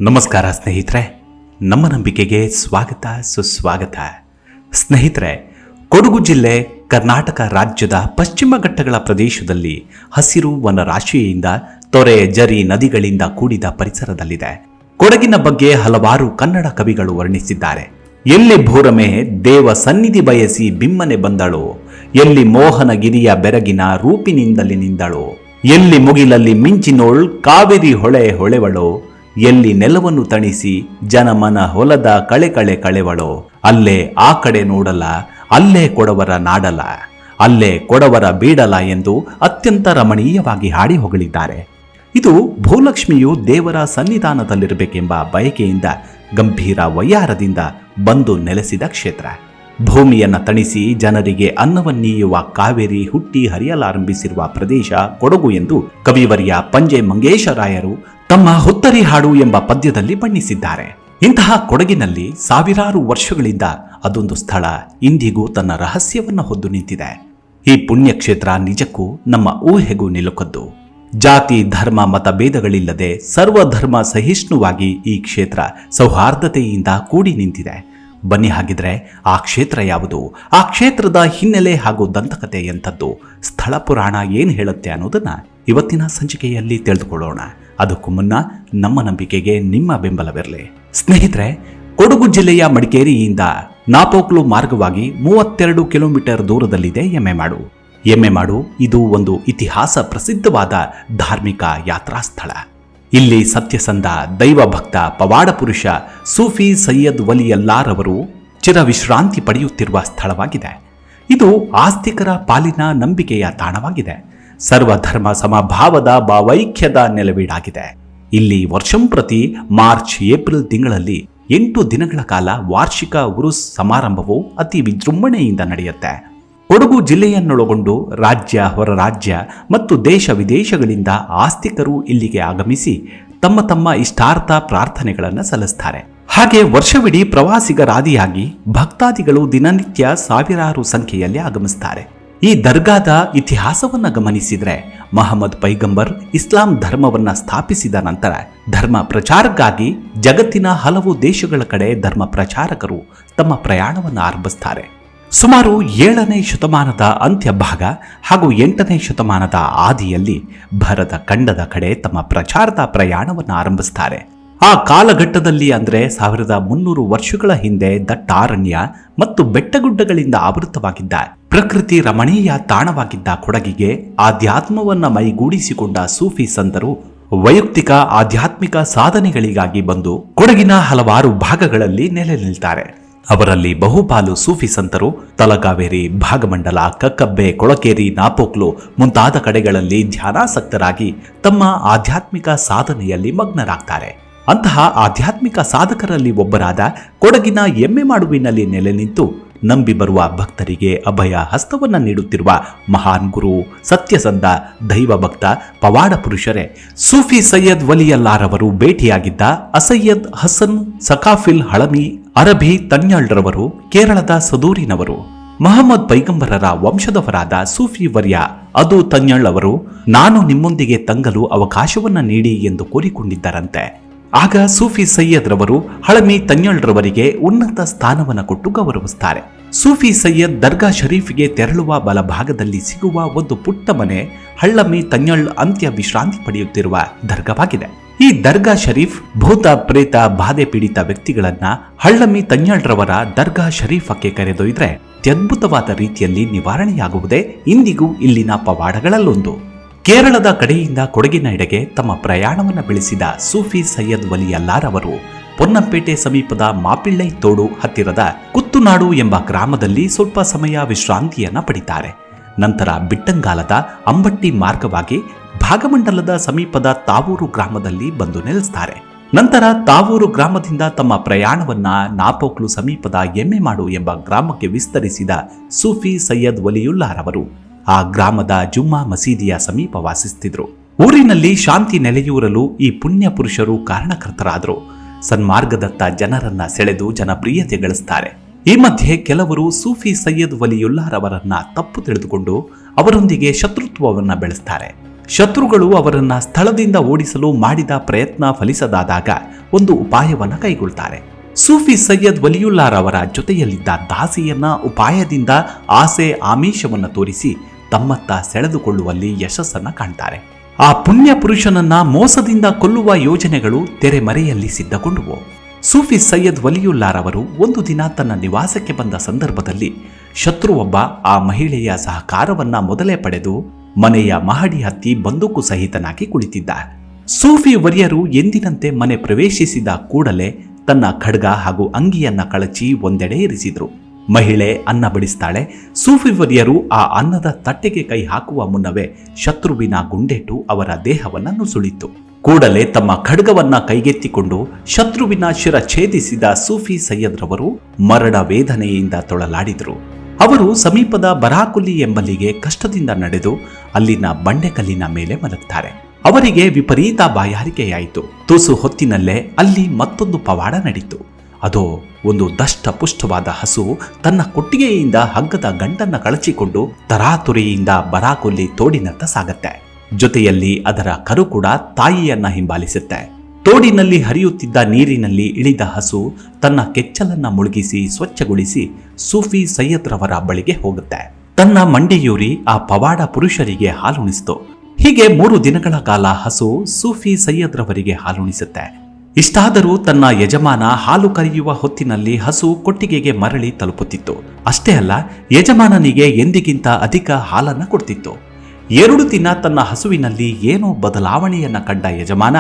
ನಮಸ್ಕಾರ ಸ್ನೇಹಿತರೆ, ನಮ್ಮ ನಂಬಿಕೆಗೆ ಸ್ವಾಗತ ಸುಸ್ವಾಗತ. ಸ್ನೇಹಿತರೆ, ಕೊಡಗು ಜಿಲ್ಲೆ ಕರ್ನಾಟಕ ರಾಜ್ಯದ ಪಶ್ಚಿಮ ಘಟ್ಟಗಳ ಪ್ರದೇಶದಲ್ಲಿ ಹಸಿರು ವನರಾಶಿಯಿಂದ ತೊರೆ ಜರಿ ನದಿಗಳಿಂದ ಕೂಡಿದ ಪರಿಸರದಲ್ಲಿದೆ. ಕೊಡಗಿನ ಬಗ್ಗೆ ಹಲವಾರು ಕನ್ನಡ ಕವಿಗಳು ವರ್ಣಿಸಿದ್ದಾರೆ. ಎಲ್ಲಿ ಭೂರಮೆ ದೇವ ಸನ್ನಿಧಿ ಬಯಸಿ ಬಿಮ್ಮನೆ ಬಂದಳು, ಎಲ್ಲಿ ಮೋಹನಗಿರಿಯ ಬೆರಗಿನ ರೂಪಿನಿಂದಲಿ ನಿಂದಳು, ಎಲ್ಲಿ ಮುಗಿಲಲ್ಲಿ ಮಿಂಚಿನೋಳ್ ಕಾವೇರಿ ಹೊಳೆ ಹೊಳೆವಳು, ಎಲ್ಲಿ ನೆಲವನ್ನು ತಣಿಸಿ ಜನಮನ ಹೊಲದ ಕಳೆ ಕಳೆವಳು, ಅಲ್ಲೇ ಆ ಕಡೆ ನೋಡಲ, ಅಲ್ಲೇ ಕೊಡವರ ನಾಡಲ, ಅಲ್ಲೇ ಕೊಡವರ ಬೀಡಲ ಎಂದು ಅತ್ಯಂತ ರಮಣೀಯವಾಗಿ ಹಾಡಿ ಹೊಗಳಿದ್ದಾರೆ. ಇದು ಭೂಲಕ್ಷ್ಮಿಯು ದೇವರ ಸನ್ನಿಧಾನದಲ್ಲಿರಬೇಕೆಂಬ ಬಯಕೆಯಿಂದ ಗಂಭೀರ ವಯ್ಯಾರದಿಂದ ಬಂದು ನೆಲೆಸಿದ ಕ್ಷೇತ್ರ. ಭೂಮಿಯನ್ನ ತಣಿಸಿ ಜನರಿಗೆ ಅನ್ನವನ್ನೀಯುವ ಕಾವೇರಿ ಹುಟ್ಟಿ ಹರಿಯಲಾರಂಭಿಸಿರುವ ಪ್ರದೇಶ ಕೊಡಗು ಎಂದು ಕವಿವರ್ಯ ಪಂಜೆ ಮಂಗೇಶರಾಯರು ತಮ್ಮ ಹುತ್ತರಿ ಹಾಡು ಎಂಬ ಪದ್ಯದಲ್ಲಿ ಬಣ್ಣಿಸಿದ್ದಾರೆ. ಇಂತಹ ಕೊಡಗಿನಲ್ಲಿ ಸಾವಿರಾರು ವರ್ಷಗಳಿಂದ ಅದೊಂದು ಸ್ಥಳ ಇಂದಿಗೂ ತನ್ನ ರಹಸ್ಯವನ್ನು ಹೊದ್ದು ನಿಂತಿದೆ. ಈ ಪುಣ್ಯಕ್ಷೇತ್ರ ನಿಜಕ್ಕೂ ನಮ್ಮ ಊಹೆಗೂ ನಿಲುಕದ್ದು. ಜಾತಿ ಧರ್ಮ ಮತ ಭೇದಗಳಿಲ್ಲದೆ ಸರ್ವಧರ್ಮ ಸಹಿಷ್ಣುವಾಗಿ ಈ ಕ್ಷೇತ್ರ ಸೌಹಾರ್ದತೆಯಿಂದ ಕೂಡಿ ನಿಂತಿದೆ. ಬನ್ನಿ, ಹಾಗಿದ್ರೆ ಆ ಕ್ಷೇತ್ರ ಯಾವುದು, ಆ ಕ್ಷೇತ್ರದ ಹಿನ್ನೆಲೆ ಹಾಗೂ ದಂತಕತೆ ಎಂಥದ್ದು, ಸ್ಥಳ ಪುರಾಣ ಏನು ಹೇಳುತ್ತೆ ಅನ್ನೋದನ್ನ ಇವತ್ತಿನ ಸಂಚಿಕೆಯಲ್ಲಿ ತಿಳಿದುಕೊಳ್ಳೋಣ. ಅದಕ್ಕೂ ಮುನ್ನ ನಮ್ಮ ನಂಬಿಕೆಗೆ ನಿಮ್ಮ ಬೆಂಬಲವಿರಲಿ. ಸ್ನೇಹಿತರೆ, ಕೊಡಗು ಜಿಲ್ಲೆಯ ಮಡಿಕೇರಿಯಿಂದ ನಾಪೋಕ್ಲು ಮಾರ್ಗವಾಗಿ 32 ಕಿಲೋಮೀಟರ್ ದೂರದಲ್ಲಿದೆ ಎಮ್ಮೆಮಾಡು. ಎಮ್ಮೆಮಾಡು ಇದು ಒಂದು ಇತಿಹಾಸ ಪ್ರಸಿದ್ಧವಾದ ಧಾರ್ಮಿಕ ಯಾತ್ರಾ ಸ್ಥಳ. ಇಲ್ಲಿ ಸತ್ಯಸಂಧ ದೈವಭಕ್ತ ಪವಾಡ ಪುರುಷ ಸೂಫಿ ಸೈಯದ್ ವಲಿಯಲ್ಲಾರವರು ಚಿರವಿಶ್ರಾಂತಿ ಪಡೆಯುತ್ತಿರುವ ಸ್ಥಳವಾಗಿದೆ. ಇದು ಆಸ್ತಿಕರ ಪಾಲಿನ ನಂಬಿಕೆಯ ತಾಣವಾಗಿದೆ. ಸರ್ವಧರ್ಮ ಸಮಭಾವದ ಭಾವೈಕ್ಯದ ನೆಲವೀಡಾಗಿದೆ. ಇಲ್ಲಿ ವರ್ಷಂಪ್ರತಿ ಮಾರ್ಚ್ ಏಪ್ರಿಲ್ ತಿಂಗಳಲ್ಲಿ 8 ದಿನಗಳ ಕಾಲ ವಾರ್ಷಿಕ ಉರುಸ್ ಸಮಾರಂಭವು ಅತಿ ವಿಜೃಂಭಣೆಯಿಂದ ನಡೆಯುತ್ತೆ. ಕೊಡಗು ಜಿಲ್ಲೆಯನ್ನೊಳಗೊಂಡು ರಾಜ್ಯ, ಹೊರ ರಾಜ್ಯ ಮತ್ತು ದೇಶ ವಿದೇಶಗಳಿಂದ ಆಸ್ತಿಕರು ಇಲ್ಲಿಗೆ ಆಗಮಿಸಿ ತಮ್ಮ ತಮ್ಮ ಇಷ್ಟಾರ್ಥ ಪ್ರಾರ್ಥನೆಗಳನ್ನು ಸಲ್ಲಿಸ್ತಾರೆ. ಹಾಗೆ ವರ್ಷವಿಡೀ ಪ್ರವಾಸಿಗರಾದಿಯಾಗಿ ಭಕ್ತಾದಿಗಳು ದಿನನಿತ್ಯ ಸಾವಿರಾರು ಸಂಖ್ಯೆಯಲ್ಲಿ ಆಗಮಿಸ್ತಾರೆ. ಈ ದರ್ಗಾದ ಇತಿಹಾಸವನ್ನ ಗಮನಿಸಿದ್ರೆ ಮಹಮ್ಮದ್ ಪೈಗಂಬರ್ ಇಸ್ಲಾಂ ಧರ್ಮವನ್ನ ಸ್ಥಾಪಿಸಿದ ನಂತರ ಧರ್ಮ ಪ್ರಚಾರಕ್ಕಾಗಿ ಜಗತ್ತಿನ ಹಲವು ದೇಶಗಳ ಕಡೆ ಧರ್ಮ ಪ್ರಚಾರಕರು ತಮ್ಮ ಪ್ರಯಾಣವನ್ನು ಆರಂಭಿಸ್ತಾರೆ. ಸುಮಾರು 7ನೇ ಶತಮಾನದ ಅಂತ್ಯಭಾಗ ಹಾಗೂ 8ನೇ ಶತಮಾನದ ಆದಿಯಲ್ಲಿ ಭಾರತ ಖಂಡದ ಕಡೆ ತಮ್ಮ ಪ್ರಚಾರದ ಪ್ರಯಾಣವನ್ನು ಆರಂಭಿಸ್ತಾರೆ. ಆ ಕಾಲಘಟ್ಟದಲ್ಲಿ ಅಂದ್ರೆ 1300 ವರ್ಷಗಳ ಹಿಂದೆ ದಟ್ಟಾರಣ್ಯ ಮತ್ತು ಬೆಟ್ಟಗುಡ್ಡಗಳಿಂದ ಆವೃತವಾಗಿದ್ದ ಪ್ರಕೃತಿ ರಮಣೀಯ ತಾಣವಾಗಿದ್ದ ಕೊಡಗಿಗೆ ಆಧ್ಯಾತ್ಮವನ್ನ ಮೈಗೂಡಿಸಿಕೊಂಡ ಸೂಫಿ ಸಂತರು ವೈಯಕ್ತಿಕ ಆಧ್ಯಾತ್ಮಿಕ ಸಾಧನೆಗಳಿಗಾಗಿ ಬಂದು ಕೊಡಗಿನ ಹಲವಾರು ಭಾಗಗಳಲ್ಲಿ ನೆಲೆ ನಿಲ್ತಾರೆ. ಅವರಲ್ಲಿ ಬಹುಪಾಲು ಸೂಫಿ ಸಂತರು ತಲಕಾವೇರಿ, ಭಾಗಮಂಡಲ, ಕಕ್ಕಬ್ಬೆ, ಕೊಳಕೇರಿ, ನಾಪೋಕ್ಲು ಮುಂತಾದ ಕಡೆಗಳಲ್ಲಿ ಧ್ಯಾನಾಸಕ್ತರಾಗಿ ತಮ್ಮ ಆಧ್ಯಾತ್ಮಿಕ ಸಾಧನೆಯಲ್ಲಿ ಮಗ್ನರಾಗ್ತಾರೆ. ಅಂತಹ ಆಧ್ಯಾತ್ಮಿಕ ಸಾಧಕರಲ್ಲಿ ಒಬ್ಬರಾದ ಕೊಡಗಿನ ಎಮ್ಮೆಮಾಡುವಿನಲ್ಲಿ ನೆಲೆ ನಿಂತು ನಂಬಿ ಬರುವ ಭಕ್ತರಿಗೆ ಅಭಯ ಹಸ್ತವನ್ನ ನೀಡುತ್ತಿರುವ ಮಹಾನ್ ಗುರು, ಸತ್ಯಸಂಧ ದೈವಭಕ್ತ ಪವಾಡ ಪುರುಷರೇ ಸೂಫಿ ಸೈಯದ್ ವಲಿಯಲ್ಲಾರವರು ಭೇಟಿಯಾಗಿದ್ದ ಅಸಯ್ಯದ್ ಹಸನ್ ಸಕಾಫಿಲ್ ಹಳಮಿ ಅರಬಿ ತನ್ಯಾಳ್ರವರು ಕೇರಳದ ಸದೂರಿನವರು. ಮಹಮ್ಮದ್ ಪೈಗಂಬರರ ವಂಶದವರಾದ ಸೂಫಿ ವರ್ಯ ಅದು ತನ್ಯಾಳ್ ಅವರು ನಾನು ನಿಮ್ಮೊಂದಿಗೆ ತಂಗಲು ಅವಕಾಶವನ್ನ ನೀಡಿ ಎಂದು ಕೋರಿಕೊಂಡಿದ್ದರಂತೆ. ಆಗ ಸೂಫಿ ಸೈಯದ್ ರವರು ಹಳಮಿ ತನ್ಯಾಳ್ರವರಿಗೆ ಉನ್ನತ ಸ್ಥಾನವನ್ನು ಕೊಟ್ಟು ಗೌರವಿಸುತ್ತಾರೆ. ಸೂಫಿ ಸೈಯದ್ ದರ್ಗಾ ಶರೀಫ್ಗೆ ತೆರಳುವ ಬಲಭಾಗದಲ್ಲಿ ಸಿಗುವ ಒಂದು ಪುಟ್ಟ ಮನೆ ಹಳ್ಳಮಿ ತನ್ಯಾಳ್ ಅಂತ್ಯ ವಿಶ್ರಾಂತಿ ಪಡೆಯುತ್ತಿರುವ ದರ್ಗಾವಾಗಿದೆ. ಈ ದರ್ಗಾ ಶರೀಫ್ ಭೂತ ಪ್ರೇತ ಬಾಧೆ ಪೀಡಿತ ವ್ಯಕ್ತಿಗಳನ್ನ ಹಳ್ಳಮಿ ತನ್ಯಾಳ್ರವರ ದರ್ಗಾ ಶರೀಫಕ್ಕೆ ಕರೆದೊಯ್ದ್ರೆ ಅತ್ಯದ್ಭುತವಾದ ರೀತಿಯಲ್ಲಿ ನಿವಾರಣೆಯಾಗುವುದೇ ಇಂದಿಗೂ ಇಲ್ಲಿನ ಪವಾಡಗಳಲ್ಲೊಂದು. ಕೇರಳದ ಕಡೆಯಿಂದ ಕೊಡಗಿನ ಎಡೆಗೆ ತಮ್ಮ ಪ್ರಯಾಣವನ್ನು ಬೆಳೆಸಿದ ಸೂಫಿ ಸೈಯದ್ ವಲಿಯಲ್ಲಾರವರು ಪೊನ್ನಂಪೇಟೆ ಸಮೀಪದ ಮಾಪಿಳ್ಳೈ ತೋಡು ಹತ್ತಿರದ ಕುತ್ತುನಾಡು ಎಂಬ ಗ್ರಾಮದಲ್ಲಿ ಸ್ವಲ್ಪ ಸಮಯ ವಿಶ್ರಾಂತಿಯನ್ನ ಪಡಿತಾರೆ. ನಂತರ ಬಿಟ್ಟಂಗಾಲದ ಅಂಬಟ್ಟಿ ಮಾರ್ಗವಾಗಿ ಭಾಗಮಂಡಲದ ಸಮೀಪದ ತಾವೂರು ಗ್ರಾಮದಲ್ಲಿ ಬಂದು ನೆಲೆಸ್ತಾರೆ. ನಂತರ ತಾವೂರು ಗ್ರಾಮದಿಂದ ತಮ್ಮ ಪ್ರಯಾಣವನ್ನ ನಾಪೋಕ್ಲು ಸಮೀಪದ ಎಮ್ಮೆಮಾಡು ಎಂಬ ಗ್ರಾಮಕ್ಕೆ ವಿಸ್ತರಿಸಿದ ಸೂಫಿ ಸೈಯದ್ ವಲಿಯುಲ್ಲಾರವರು ಆ ಗ್ರಾಮದ ಜುಮ್ಮಾ ಮಸೀದಿಯ ಸಮೀಪ ವಾಸಿಸುತ್ತಿದ್ರು. ಊರಿನಲ್ಲಿ ಶಾಂತಿ ನೆಲೆಯೂರಲು ಈ ಪುಣ್ಯ ಪುರುಷರು ಕಾರಣಕರ್ತರಾದರು. ಸನ್ಮಾರ್ಗದತ್ತ ಜನರನ್ನ ಸೆಳೆದು ಜನಪ್ರಿಯತೆ ಗಳಿಸ್ತಾರೆ. ಈ ಮಧ್ಯೆ ಕೆಲವರು ಸೂಫಿ ಸೈಯದ್ ವಲಿಯುಲ್ಲಾರವರನ್ನ ತಪ್ಪು ತಿಳಿದುಕೊಂಡು ಅವರೊಂದಿಗೆ ಶತ್ರುತ್ವವನ್ನ ಬೆಳೆಸ್ತಾರೆ. ಶತ್ರುಗಳು ಅವರನ್ನ ಸ್ಥಳದಿಂದ ಓಡಿಸಲು ಮಾಡಿದ ಪ್ರಯತ್ನ ಫಲಿಸದಾದಾಗ ಒಂದು ಉಪಾಯವನ್ನು ಕೈಗೊಳ್ತಾರೆ. ಸೂಫಿ ಸೈಯದ್ ವಲಿಯುಲ್ಲಾರವರ ಜೊತೆಯಲ್ಲಿದ್ದ ದಾಸಿಯನ್ನ ಉಪಾಯದಿಂದ ಆಸೆ ಆಮಿಷವನ್ನು ತೋರಿಸಿ ತಮ್ಮತ್ತ ಸೆಳೆದುಕೊಳ್ಳುವಲ್ಲಿ ಯಶಸ್ಸನ್ನ ಕಾಣ್ತಾರೆ. ಆ ಪುಣ್ಯ ಪುರುಷನನ್ನ ಮೋಸದಿಂದ ಕೊಲ್ಲುವ ಯೋಜನೆಗಳು ತೆರೆಮರೆಯಲ್ಲಿ ಸಿದ್ಧಗೊಂಡುವು. ಸೂಫಿ ಸೈಯದ್ ವಲಿಯುಲ್ಲಾರವರು ಒಂದು ದಿನ ತನ್ನ ನಿವಾಸಕ್ಕೆ ಬಂದ ಸಂದರ್ಭದಲ್ಲಿ ಶತ್ರುವೊಬ್ಬ ಆ ಮಹಿಳೆಯ ಸಹಕಾರವನ್ನ ಮೊದಲೇ ಪಡೆದು ಮನೆಯ ಮಹಡಿ ಹತ್ತಿ ಬಂದೂಕು ಸಹಿತನಾಗಿ ಕುಳಿತಿದ್ದ. ಸೂಫಿ ವರ್ಯರು ಎಂದಿನಂತೆ ಮನೆ ಪ್ರವೇಶಿಸಿದ ಕೂಡಲೇ ತನ್ನ ಖಡ್ಗ ಹಾಗೂ ಅಂಗಿಯನ್ನ ಕಳಚಿ ಒಂದೆಡೆ ಇರಿಸಿದ್ರು. ಮಹಿಳೆ ಅನ್ನ ಬಡಿಸ್ತಾಳೆ. ಸೂಫಿ ವರ್ಯರು ಆ ಅನ್ನದ ತಟ್ಟೆಗೆ ಕೈ ಹಾಕುವ ಮುನ್ನವೇ ಶತ್ರುವಿನ ಗುಂಡೇಟು ಅವರ ದೇಹವನ್ನ ನುಸುಳಿತು. ಕೂಡಲೇ ತಮ್ಮ ಖಡ್ಗವನ್ನ ಕೈಗೆತ್ತಿಕೊಂಡು ಶತ್ರುವಿನ ಶಿರ ಛೇದಿಸಿದ ಸೂಫಿ ಸೈಯದ್ರವರು ಮರಣ ವೇದನೆಯಿಂದ ತೊಳಲಾಡಿದರು. ಅವರು ಸಮೀಪದ ಬರಾಕುಲಿ ಎಂಬಲ್ಲಿಗೆ ಕಷ್ಟದಿಂದ ನಡೆದು ಅಲ್ಲಿನ ಬಂಡೆಕಲ್ಲಿನ ಮೇಲೆ ಮಲಗ್ತಾರೆ. ಅವರಿಗೆ ವಿಪರೀತ ಬಾಯಾರಿಕೆಯಾಯಿತು. ತುಸು ಹೊತ್ತಿನಲ್ಲೇ ಅಲ್ಲಿ ಮತ್ತೊಂದು ಪವಾಡ ನಡೀತು. ಅದು ಒಂದು ದಷ್ಟಪುಷ್ಟವಾದ ಹಸು ತನ್ನ ಕೊಟ್ಟಿಗೆಯಿಂದ ಹಗ್ಗದ ಗಂಟನ್ನ ಕಳಚಿಕೊಂಡು ತರಾತುರಿಯಿಂದ ಬರಾಕುಲಿ ತೋಡಿನತ್ತ ಸಾಗತ್ತೆ. ಜೊತೆಯಲ್ಲಿ ಅದರ ಕರು ಕೂಡ ತಾಯಿಯನ್ನ ಹಿಂಬಾಲಿಸುತ್ತೆ. ತೋಡಿನಲ್ಲಿ ಹರಿಯುತ್ತಿದ್ದ ನೀರಿನಲ್ಲಿ ಇಳಿದ ಹಸು ತನ್ನ ಕೆಚ್ಚಲನ್ನ ಮುಳುಗಿಸಿ ಸ್ವಚ್ಛಗೊಳಿಸಿ ಸೂಫಿ ಸೈಯದ್ರವರ ಬಳಿಗೆ ಹೋಗುತ್ತೆ. ತನ್ನ ಮಂಡಿಯೂರಿ ಆ ಪವಾಡ ಪುರುಷರಿಗೆ ಹಾಲುಣಿಸಿತು. ಹೀಗೆ 3 ದಿನಗಳ ಕಾಲ ಹಸು ಸೂಫಿ ಸೈಯದ್ರವರಿಗೆ ಹಾಲುಣಿಸುತ್ತೆ. ಇಷ್ಟಾದರೂ ತನ್ನ ಯಜಮಾನ ಹಾಲು ಕರೆಯುವ ಹೊತ್ತಿನಲ್ಲಿ ಹಸು ಕೊಟ್ಟಿಗೆಗೆ ಮರಳಿ ತಲುಪುತ್ತಿತ್ತು. ಅಷ್ಟೇ ಅಲ್ಲ, ಯಜಮಾನನಿಗೆ ಎಂದಿಗಿಂತ ಅಧಿಕ ಹಾಲನ್ನ ಕೊಡ್ತಿತ್ತು. 2 ದಿನ ತನ್ನ ಹಸುವಿನಲ್ಲಿ ಏನೋ ಬದಲಾವಣೆಯನ್ನ ಕಂಡ ಯಜಮಾನ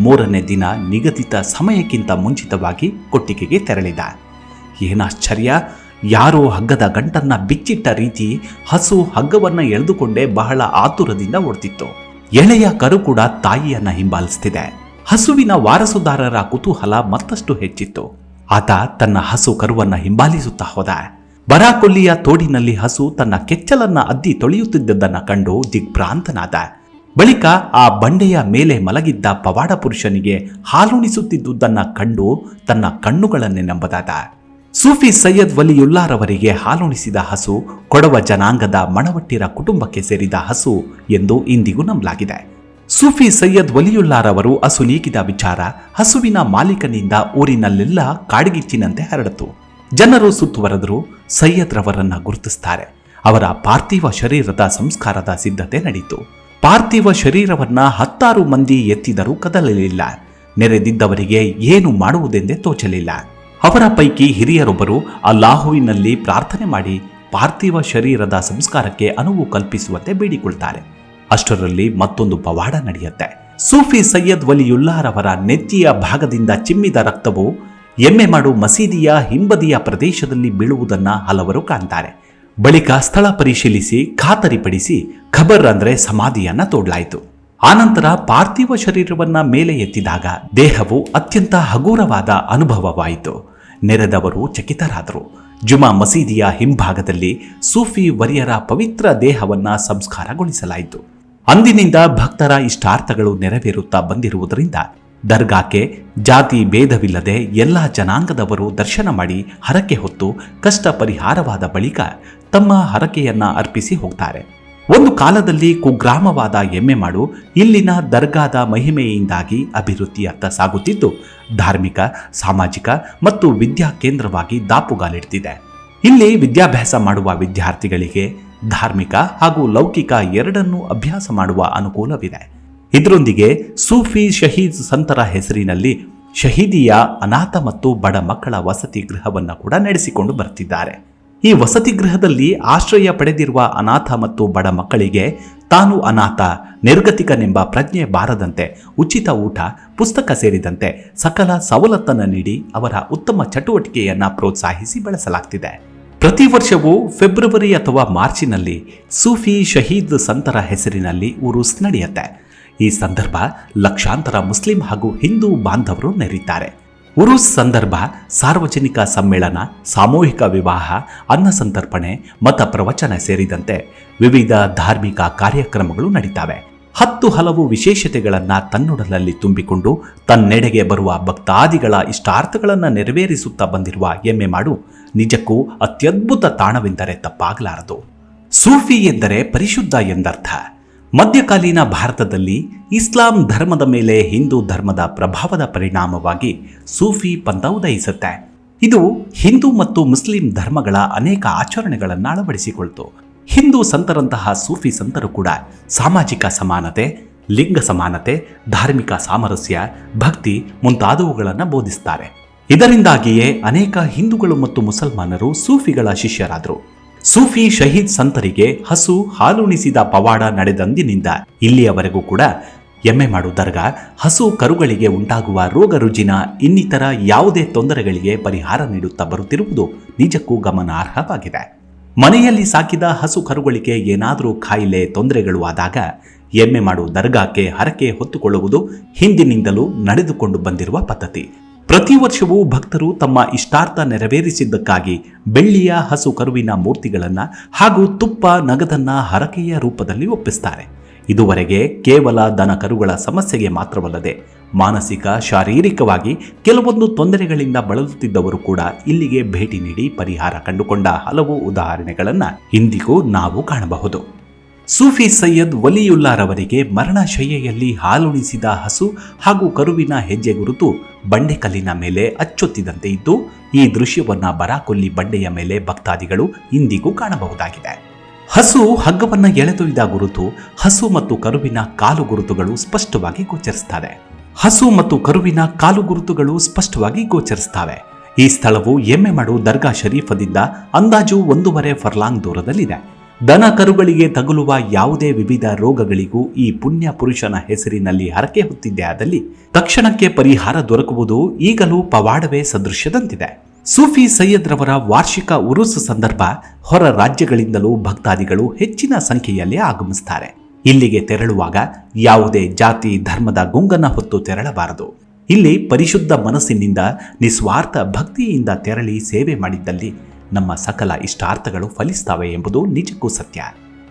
3ನೇ ದಿನ ನಿಗದಿತ ಸಮಯಕ್ಕಿಂತ ಮುಂಚಿತವಾಗಿ ಕೊಟ್ಟಿಗೆಗೆ ತೆರಳಿದ. ಏನಾಶ್ಚರ್ಯ! ಯಾರೋ ಹಗ್ಗದ ಗಂಟನ್ನ ಬಿಚ್ಚಿಟ್ಟ ರೀತಿ ಹಸು ಹಗ್ಗವನ್ನ ಎಳೆದುಕೊಂಡೇ ಬಹಳ ಆತುರದಿಂದ ಓಡ್ತಿತ್ತು. ಎಳೆಯ ಕರು ಕೂಡ ತಾಯಿಯನ್ನ ಹಿಂಬಾಲಿಸ್ತಿದೆ. ಹಸುವಿನ ವಾರಸುದಾರರ ಕುತೂಹಲ ಮತ್ತಷ್ಟು ಹೆಚ್ಚಿತ್ತು. ಆತ ತನ್ನ ಹಸು ಕರುವನ್ನ ಹಿಂಬಾಲಿಸುತ್ತಾ ಹೋದ. ಬರಾಕೊಲ್ಲಿಯ ತೋಡಿನಲ್ಲಿ ಹಸು ತನ್ನ ಕೆಚ್ಚಲನ್ನ ಅದ್ದಿ ತೊಳೆಯುತ್ತಿದ್ದದನ್ನ ಕಂಡು ದಿಗ್ಭ್ರಾಂತನಾದ. ಬಳಿಕ ಆ ಬಂಡೆಯ ಮೇಲೆ ಮಲಗಿದ್ದ ಪವಾಡ ಪುರುಷನಿಗೆ ಹಾಲುಣಿಸುತ್ತಿದ್ದುದನ್ನ ಕಂಡು ತನ್ನ ಕಣ್ಣುಗಳನ್ನೇ ನಂಬದಾದ. ಸೂಫಿ ಸೈಯದ್ ವಲಿಯುಲ್ಲಾರವರಿಗೆ ಹಾಲುಣಿಸಿದ ಹಸು ಕೊಡವ ಜನಾಂಗದ ಮಣವಟ್ಟಿರ ಕುಟುಂಬಕ್ಕೆ ಸೇರಿದ ಹಸು ಎಂದು ಇಂದಿಗೂ ನಂಬಲಾಗಿದೆ. ಸೂಫಿ ಸೈಯದ್ ವಲಿಯುಲ್ಲಾರವರು ಹಸು ನೀಗಿದ ವಿಚಾರ ಹಸುವಿನ ಮಾಲೀಕನಿಂದ ಊರಿನಲ್ಲೆಲ್ಲ ಕಾಡ್ಗಿಚ್ಚಿನಂತೆ ಹರಡಿತು. ಜನರು ಸುತ್ತುವರೆದರು. ಸೈಯದ್ರವರನ್ನ ಗುರುತಿಸ್ತಾರೆ. ಅವರ ಪಾರ್ಥಿವ ಶರೀರದ ಸಂಸ್ಕಾರದ ಸಿದ್ಧತೆ ನಡೆಯಿತು. ಪಾರ್ಥಿವ ಶರೀರವನ್ನ 10 ಮಂದಿ ಎತ್ತಿದರೂ ಕದಲಲಿಲ್ಲ. ನೆರೆದಿದ್ದವರಿಗೆ ಏನು ಮಾಡುವುದೆಂದೇ ತೋಚಲಿಲ್ಲ. ಅವರ ಪೈಕಿ ಹಿರಿಯರೊಬ್ಬರು ಅಲ್ಲಾಹುವಿನಲ್ಲಿ ಪ್ರಾರ್ಥನೆ ಮಾಡಿ ಪಾರ್ಥಿವ ಶರೀರದ ಸಂಸ್ಕಾರಕ್ಕೆ ಅನುವು ಕಲ್ಪಿಸುವಂತೆ ಬೇಡಿಕೊಳ್ತಾರೆ. ಅಷ್ಟರಲ್ಲಿ ಮತ್ತೊಂದು ಪವಾಡ ನಡೆಯುತ್ತೆ. ಸೂಫಿ ಸೈಯದ್ ವಲಿಯುಲ್ಲಾರವರ ನೆತ್ತಿಯ ಭಾಗದಿಂದ ಚಿಮ್ಮಿದ ರಕ್ತವು ಎಮ್ಮೆ ಮಾಡು ಮಸೀದಿಯ ಹಿಂಬದಿಯ ಪ್ರದೇಶದಲ್ಲಿ ಬೀಳುವುದನ್ನ ಹಲವರು ಕಾಣ್ತಾರೆ. ಬಳಿಕ ಸ್ಥಳ ಪರಿಶೀಲಿಸಿ ಖಾತರಿಪಡಿಸಿ ಖಬರ್ ಅಂದ್ರೆ ಸಮಾಧಿಯನ್ನ ತೋಡಲಾಯಿತು. ಆನಂತರ ಪಾರ್ಥಿವ ಶರೀರವನ್ನ ಮೇಲೆ ಎತ್ತಿದಾಗ ದೇಹವು ಅತ್ಯಂತ ಹಗೂರವಾದ ಅನುಭವವಾಯಿತು. ನೆರೆದವರು ಚಕಿತರಾದರು. ಜುಮಾ ಮಸೀದಿಯ ಹಿಂಭಾಗದಲ್ಲಿ ಸೂಫಿ ವರ್ಯರ ಪವಿತ್ರ ದೇಹವನ್ನ ಸಂಸ್ಕಾರಗೊಳಿಸಲಾಯಿತು. ಅಂದಿನಿಂದ ಭಕ್ತರ ಇಷ್ಟಾರ್ಥಗಳು ನೆರವೇರುತ್ತಾ ಬಂದಿರುವುದರಿಂದ ದರ್ಗಾಕ್ಕೆ ಜಾತಿ ಭೇದವಿಲ್ಲದೆ ಎಲ್ಲ ಜನಾಂಗದವರು ದರ್ಶನ ಮಾಡಿ ಹರಕೆ ಹೊತ್ತು ಕಷ್ಟ ಪರಿಹಾರವಾದ ಬಳಿಕ ತಮ್ಮ ಹರಕೆಯನ್ನ ಅರ್ಪಿಸಿ ಹೋಗ್ತಾರೆ. ಒಂದು ಕಾಲದಲ್ಲಿ ಕುಗ್ರಾಮವಾದ ಎಮ್ಮೆಮಾಡು ಇಲ್ಲಿನ ದರ್ಗಾದ ಮಹಿಮೆಯಿಂದಾಗಿ ಅಭಿವೃದ್ಧಿಯತ್ತ ಸಾಗುತ್ತಿದ್ದು ಧಾರ್ಮಿಕ, ಸಾಮಾಜಿಕ ಮತ್ತು ವಿದ್ಯಾ ಕೇಂದ್ರವಾಗಿ ದಾಪುಗಾಲಿಡ್ತಿದೆ. ಇಲ್ಲಿ ವಿದ್ಯಾಭ್ಯಾಸ ಮಾಡುವ ವಿದ್ಯಾರ್ಥಿಗಳಿಗೆ ಧಾರ್ಮಿಕ ಹಾಗೂ ಲೌಕಿಕ ಎರಡನ್ನೂ ಅಭ್ಯಾಸ ಮಾಡುವ ಅನುಕೂಲವಿದೆ. ಇದರೊಂದಿಗೆ ಸೂಫಿ ಶಹೀದ್ ಸಂತರ ಹೆಸರಿನಲ್ಲಿ ಶಹೀದಿಯ ಅನಾಥ ಮತ್ತು ಬಡ ಮಕ್ಕಳ ವಸತಿ ಗೃಹವನ್ನು ಕೂಡ ನಡೆಸಿಕೊಂಡು ಬರ್ತಿದ್ದಾರೆ. ಈ ವಸತಿ ಗೃಹದಲ್ಲಿ ಆಶ್ರಯ ಪಡೆದಿರುವ ಅನಾಥ ಮತ್ತು ಬಡ ಮಕ್ಕಳಿಗೆ ತಾನು ಅನಾಥ, ನಿರ್ಗತಿಕನೆಂಬ ಪ್ರಜ್ಞೆ ಬಾರದಂತೆ ಉಚಿತ ಊಟ, ಪುಸ್ತಕ ಸೇರಿದಂತೆ ಸಕಲ ಸವಲತ್ತನ್ನು ನೀಡಿ ಅವರ ಉತ್ತಮ ಚಟುವಟಿಕೆಯನ್ನು ಪ್ರೋತ್ಸಾಹಿಸಿ ಬೆಳೆಸಲಾಗ್ತಿದೆ. ಪ್ರತಿ ವರ್ಷವೂ ಫೆಬ್ರವರಿ ಅಥವಾ ಮಾರ್ಚಿನಲ್ಲಿ ಸೂಫಿ ಶಹೀದ್ ಸಂತರ ಹೆಸರಿನಲ್ಲಿ ಉರುಸ್ ನಡೆಯುತ್ತೆ. ಈ ಸಂದರ್ಭ ಲಕ್ಷಾಂತರ ಮುಸ್ಲಿಂ ಹಾಗೂ ಹಿಂದೂ ಬಾಂಧವರು ನೆರೆಯುತ್ತಾರೆ. ಉರುಸ್ ಸಂದರ್ಭ ಸಾರ್ವಜನಿಕ ಸಮ್ಮೇಳನ, ಸಾಮೂಹಿಕ ವಿವಾಹ, ಅನ್ನ ಸಂತರ್ಪಣೆ, ಮತ ಪ್ರವಚನ ಸೇರಿದಂತೆ ವಿವಿಧ ಧಾರ್ಮಿಕ ಕಾರ್ಯಕ್ರಮಗಳು ನಡೀತವೆ. 10 ಹಲವು ವಿಶೇಷತೆಗಳನ್ನು ತನ್ನೊಡಲಲ್ಲಿ ತುಂಬಿಕೊಂಡು ತನ್ನೆಡೆಗೆ ಬರುವ ಭಕ್ತಾದಿಗಳ ಇಷ್ಟಾರ್ಥಗಳನ್ನು ನೆರವೇರಿಸುತ್ತಾ ಬಂದಿರುವ ಎಮ್ಮೆಮಾಡು ನಿಜಕ್ಕೂ ಅತ್ಯದ್ಭುತ ತಾಣವೆಂದರೆ ತಪ್ಪಾಗಲಾರದು. ಸೂಫಿ ಎಂದರೆ ಪರಿಶುದ್ಧ ಎಂದರ್ಥ. ಮಧ್ಯಕಾಲೀನ ಭಾರತದಲ್ಲಿ ಇಸ್ಲಾಂ ಧರ್ಮದ ಮೇಲೆ ಹಿಂದೂ ಧರ್ಮದ ಪ್ರಭಾವದ ಪರಿಣಾಮವಾಗಿ ಸೂಫಿ ಪಂಥ ಉದಯಿಸುತ್ತೆ. ಇದು ಹಿಂದೂ ಮತ್ತು ಮುಸ್ಲಿಂ ಧರ್ಮಗಳ ಅನೇಕ ಆಚರಣೆಗಳನ್ನು ಅಳವಡಿಸಿಕೊಳ್ತು. ಹಿಂದೂ ಸಂತರಂತಹ ಸೂಫಿ ಸಂತರು ಕೂಡ ಸಾಮಾಜಿಕ ಸಮಾನತೆ, ಲಿಂಗ ಸಮಾನತೆ, ಧಾರ್ಮಿಕ ಸಾಮರಸ್ಯ, ಭಕ್ತಿ ಮುಂತಾದವುಗಳನ್ನು ಬೋಧಿಸ್ತಾರೆ. ಇದರಿಂದಾಗಿಯೇ ಅನೇಕ ಹಿಂದೂಗಳು ಮತ್ತು ಮುಸಲ್ಮಾನರು ಸೂಫಿಗಳ ಶಿಷ್ಯರಾದರು. ಸೂಫಿ ಶಹೀದ್ ಸಂತರಿಗೆ ಹಸು ಹಾಲುಣಿಸಿದ ಪವಾಡ ನಡೆದಂದಿನಿಂದ ಇಲ್ಲಿಯವರೆಗೂ ಕೂಡ ಎಮ್ಮೆಮಾಡು ದರ್ಗಾ ಹಸು ಕರುಗಳಿಗೆ ಉಂಟಾಗುವ ರೋಗ ರುಜಿನ ಇನ್ನಿತರ ಯಾವುದೇ ತೊಂದರೆಗಳಿಗೆ ಪರಿಹಾರ ನೀಡುತ್ತಾ ಬರುತ್ತಿರುವುದು ನಿಜಕ್ಕೂ ಗಮನಾರ್ಹವಾಗಿದೆ. ಮನೆಯಲ್ಲಿ ಸಾಕಿದ ಹಸು ಕರುಗಳಿಗೆ ಏನಾದರೂ ಕಾಯಿಲೆ ತೊಂದರೆಗಳು ಆದಾಗ ಎಮ್ಮೆಮಾಡು ದರ್ಗಾಕ್ಕೆ ಹರಕೆ ಹೊತ್ತುಕೊಳ್ಳುವುದು ಹಿಂದಿನಿಂದಲೂ ನಡೆದುಕೊಂಡು ಬಂದಿರುವ ಪದ್ಧತಿ. ಪ್ರತಿ ವರ್ಷವೂ ಭಕ್ತರು ತಮ್ಮ ಇಷ್ಟಾರ್ಥ ನೆರವೇರಿಸಿದ್ದಕ್ಕಾಗಿ ಬೆಳ್ಳಿಯ ಹಸು ಕರುವಿನ ಮೂರ್ತಿಗಳನ್ನು ಹಾಗೂ ತುಪ್ಪ ನಗದನ್ನ ಹರಕೆಯ ರೂಪದಲ್ಲಿ ಒಪ್ಪಿಸ್ತಾರೆ. ಇದುವರೆಗೆ ಕೇವಲ ದನ ಕರುಗಳ ಸಮಸ್ಯೆಗೆ ಮಾತ್ರವಲ್ಲದೆ ಮಾನಸಿಕ, ಶಾರೀರಿಕವಾಗಿ ಕೆಲವೊಂದು ತೊಂದರೆಗಳಿಂದ ಬಳಲುತ್ತಿದ್ದವರು ಕೂಡ ಇಲ್ಲಿಗೆ ಭೇಟಿ ನೀಡಿ ಪರಿಹಾರ ಕಂಡುಕೊಂಡ ಹಲವು ಉದಾಹರಣೆಗಳನ್ನು ಇಂದಿಗೂ ನಾವು ಕಾಣಬಹುದು. ಸೂಫಿ ಸೈಯದ್ ವಲಿಯುಲ್ಲಾರವರಿಗೆ ಮರಣಶಯ್ಯೆಯಲ್ಲಿ ಹಾಲುಣಿಸಿದ ಹಸು ಹಾಗೂ ಕರುವಿನ ಹೆಜ್ಜೆ ಗುರುತು ಬಂಡೆಕಲ್ಲಿನ ಮೇಲೆ ಅಚ್ಚೊತ್ತಿದಂತೆ ಇದ್ದು, ಈ ದೃಶ್ಯವನ್ನ ಬರಾಕೊಲ್ಲಿ ಬಂಡೆಯ ಮೇಲೆ ಭಕ್ತಾದಿಗಳು ಇಂದಿಗೂ ಕಾಣಬಹುದಾಗಿದೆ. ಹಸು ಹಗ್ಗವನ್ನ ಎಳೆದೊಯ್ದ ಗುರುತು, ಹಸು ಮತ್ತು ಕರುವಿನ ಕಾಲು ಗುರುತುಗಳು ಸ್ಪಷ್ಟವಾಗಿ ಗೋಚರಿಸುತ್ತವೆ. ಈ ಸ್ಥಳವು ಎಮ್ಮೆಮಾಡು ದರ್ಗಾ ಶರೀಫದಿಂದ ಅಂದಾಜು 1.5 ಫರ್ಲಾಂಗ್ ದೂರದಲ್ಲಿದೆ. ದನ ಕರುಗಳಿಗೆ ತಗುಲುವ ಯಾವುದೇ ವಿವಿಧ ರೋಗಗಳಿಗೂ ಈ ಪುಣ್ಯ ಪುರುಷನ ಹೆಸರಿನಲ್ಲಿ ಹರಕೆ ಹೊತ್ತಿದ್ದೇ ಆದಲ್ಲಿ ತಕ್ಷಣಕ್ಕೆ ಪರಿಹಾರ ದೊರಕುವುದು ಈಗಲೂ ಪವಾಡವೇ ಸದೃಶ್ಯದಂತಿದೆ. ಸೂಫಿ ಸೈಯದ್ರವರ ವಾರ್ಷಿಕ ಉರುಸು ಸಂದರ್ಭ ಹೊರ ರಾಜ್ಯಗಳಿಂದಲೂ ಭಕ್ತಾದಿಗಳು ಹೆಚ್ಚಿನ ಸಂಖ್ಯೆಯಲ್ಲಿ ಆಗಮಿಸುತ್ತಾರೆ. ಇಲ್ಲಿಗೆ ತೆರಳುವಾಗ ಯಾವುದೇ ಜಾತಿ ಧರ್ಮದ ಗುಂಗನ್ನ ಹೊತ್ತು ತೆರಳಬಾರದು. ಇಲ್ಲಿ ಪರಿಶುದ್ಧ ಮನಸ್ಸಿನಿಂದ ನಿಸ್ವಾರ್ಥ ಭಕ್ತಿಯಿಂದ ತೆರಳಿ ಸೇವೆ ಮಾಡಿದ್ದಲ್ಲಿ ನಮ್ಮ ಸಕಲ ಇಷ್ಟಾರ್ಥಗಳು ಫಲಿಸ್ತವೆ ಎಂಬುದು ನಿಜಕ್ಕೂ ಸತ್ಯ.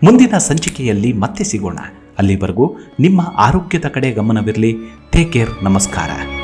ಮುಂದಿನ ಸಂಚಿಕೆಯಲ್ಲಿ ಮತ್ತೆ ಸಿಗೋಣ. ಅಲ್ಲಿವರೆಗೂ ನಿಮ್ಮ ಆರೋಗ್ಯದ ಕಡೆ ಗಮನವಿರಲಿ. Take care. ನಮಸ್ಕಾರ.